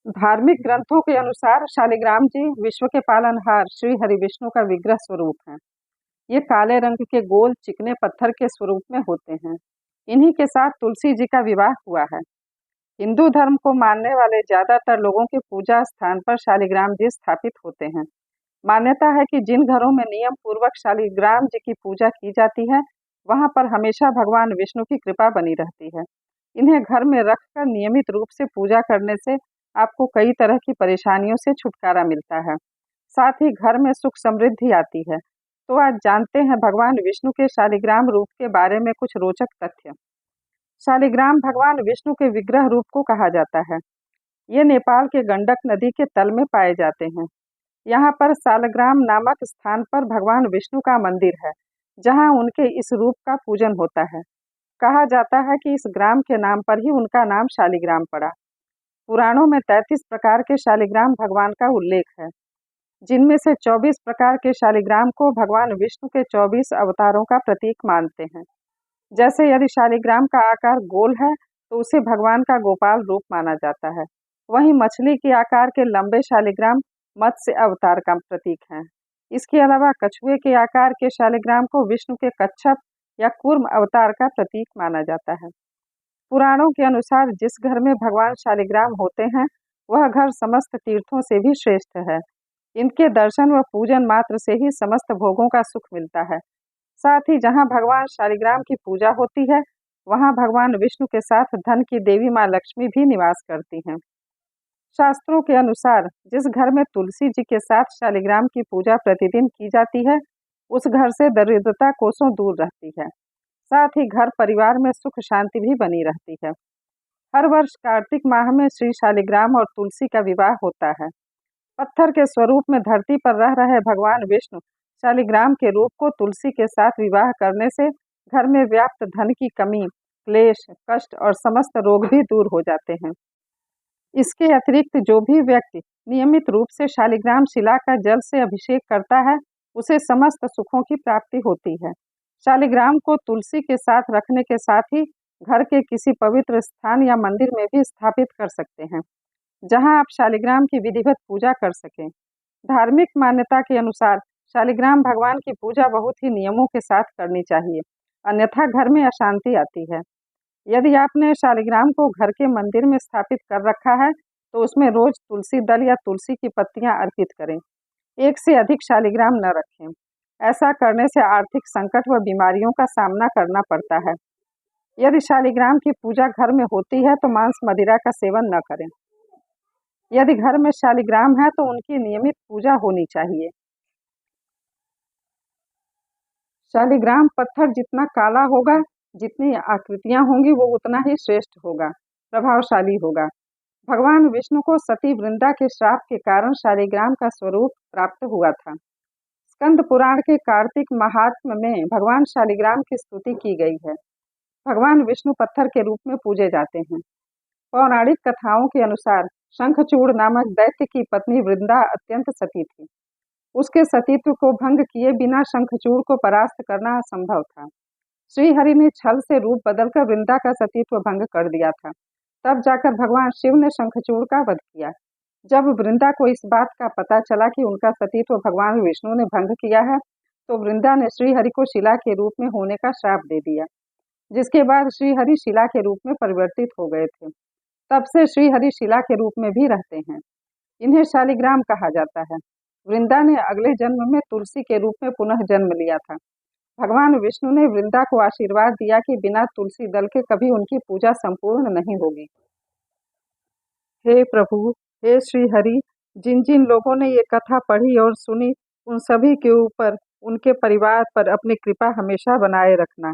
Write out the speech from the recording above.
धार्मिक ग्रंथों के अनुसार शालिग्राम जी विश्व के पालनहार श्री हरि विष्णु का विग्रह स्वरूप है। ये काले रंग के गोल चिकने पत्थर के स्वरूप में होते हैं। इन्हीं के साथ तुलसी जी का विवाह हुआ है। हिंदू धर्म को मानने वाले ज्यादातर लोगों के पूजा स्थान पर शालिग्राम जी स्थापित होते हैं। मान्यता है कि जिन घरों में नियम पूर्वक शालिग्राम जी की पूजा की जाती है, वहां पर हमेशा भगवान विष्णु की कृपा बनी रहती है। इन्हें घर में रखकर नियमित रूप से पूजा करने से आपको कई तरह की परेशानियों से छुटकारा मिलता है। साथ ही घर में सुख समृद्धि आती है। तो आज जानते हैं भगवान विष्णु के शालिग्राम रूप के बारे में कुछ रोचक तथ्य। शालिग्राम भगवान विष्णु के विग्रह रूप को कहा जाता है। ये नेपाल के गंडक नदी के तल में पाए जाते हैं। यहाँ पर शालग्राम नामक स्थान पर भगवान विष्णु का मंदिर है, जहाँ उनके इस रूप का पूजन होता है। कहा जाता है कि इस ग्राम के नाम पर ही उनका नाम शालिग्राम पड़ा। पुराणों में 33 प्रकार के शालिग्राम भगवान का उल्लेख है, जिनमें से 24 प्रकार के शालिग्राम को भगवान विष्णु के 24 अवतारों का प्रतीक मानते हैं। जैसे यदि शालिग्राम का आकार गोल है तो उसे भगवान का गोपाल रूप माना जाता है। वहीं मछली के आकार के लंबे शालिग्राम मत्स्य अवतार का प्रतीक हैं। इसके अलावा कछुए के आकार के शालिग्राम को विष्णु के कच्छप या कूर्म अवतार का प्रतीक माना जाता है। पुराणों के अनुसार जिस घर में भगवान शालिग्राम होते हैं, वह घर समस्त तीर्थों से भी श्रेष्ठ है। इनके दर्शन व पूजन मात्र से ही समस्त भोगों का सुख मिलता है। साथ ही जहाँ भगवान शालिग्राम की पूजा होती है, वहाँ भगवान विष्णु के साथ धन की देवी माँ लक्ष्मी भी निवास करती हैं। शास्त्रों के अनुसार जिस घर में तुलसी जी के साथ शालिग्राम की पूजा प्रतिदिन की जाती है, उस घर से दरिद्रता कोसों दूर रहती है। साथ ही घर परिवार में सुख शांति भी बनी रहती है। हर वर्ष कार्तिक माह में श्री शालिग्राम और तुलसी का विवाह होता है। पत्थर के स्वरूप में धरती पर रह रहे भगवान विष्णु शालिग्राम के रूप को तुलसी के साथ विवाह करने से घर में व्याप्त धन की कमी, क्लेश, कष्ट और समस्त रोग भी दूर हो जाते हैं। इसके अतिरिक्त जो भी व्यक्ति नियमित रूप से शालिग्राम शिला का जल से अभिषेक करता है, उसे समस्त सुखों की प्राप्ति होती है। शालिग्राम को तुलसी के साथ रखने के साथ ही घर के किसी पवित्र स्थान या मंदिर में भी स्थापित कर सकते हैं, जहां आप शालिग्राम की विधिवत पूजा कर सकें। धार्मिक मान्यता के अनुसार शालिग्राम भगवान की पूजा बहुत ही नियमों के साथ करनी चाहिए, अन्यथा घर में अशांति आती है। यदि आपने शालिग्राम को घर के मंदिर में स्थापित कर रखा है, तो उसमें रोज तुलसी दल या तुलसी की पत्तियां अर्पित करें। एक से अधिक शालिग्राम न रखें। ऐसा करने से आर्थिक संकट व बीमारियों का सामना करना पड़ता है। यदि शालिग्राम की पूजा घर में होती है तो मांस मदिरा का सेवन न करें। यदि घर में शालिग्राम है तो उनकी नियमित पूजा होनी चाहिए। शालिग्राम पत्थर जितना काला होगा, जितनी आकृतियां होंगी, वो उतना ही श्रेष्ठ होगा, प्रभावशाली होगा। भगवान विष्णु को सती वृंदा के श्राप के कारण शालिग्राम का स्वरूप प्राप्त हुआ था। स्कंद पुराण के कार्तिक महात्म्य में भगवान शालिग्राम की स्तुति की गई है। भगवान विष्णु पत्थर के रूप में पूजे जाते हैं। पौराणिक कथाओं के अनुसार शंखचूड़ नामक दैत्य की पत्नी वृंदा अत्यंत सती थी। उसके सतीत्व को भंग किए बिना शंखचूड़ को परास्त करना असंभव था। श्रीहरि ने छल से रूप बदलकर वृंदा का सतीत्व भंग कर दिया था। तब जाकर भगवान शिव ने शंखचूड़ का वध किया। जब वृंदा को इस बात का पता चला कि उनका सतीत्व भगवान विष्णु ने भंग किया है, तो वृंदा ने श्रीहरि को शिला के रूप में होने का श्राप दे दिया, जिसके बाद श्रीहरि शिला के रूप में परिवर्तित हो गए थे। तब से श्रीहरि शिला के रूप में भी रहते हैं। इन्हें शालिग्राम कहा जाता है। वृंदा ने अगले जन्म में तुलसी के रूप में पुनः जन्म लिया था। भगवान विष्णु ने वृंदा को आशीर्वाद दिया कि बिना तुलसी दल के कभी उनकी पूजा संपूर्ण नहीं होगी। हे प्रभु, हे श्री हरि, जिन जिन लोगों ने ये कथा पढ़ी और सुनी, उन सभी के ऊपर, उनके परिवार पर अपनी कृपा हमेशा बनाए रखना।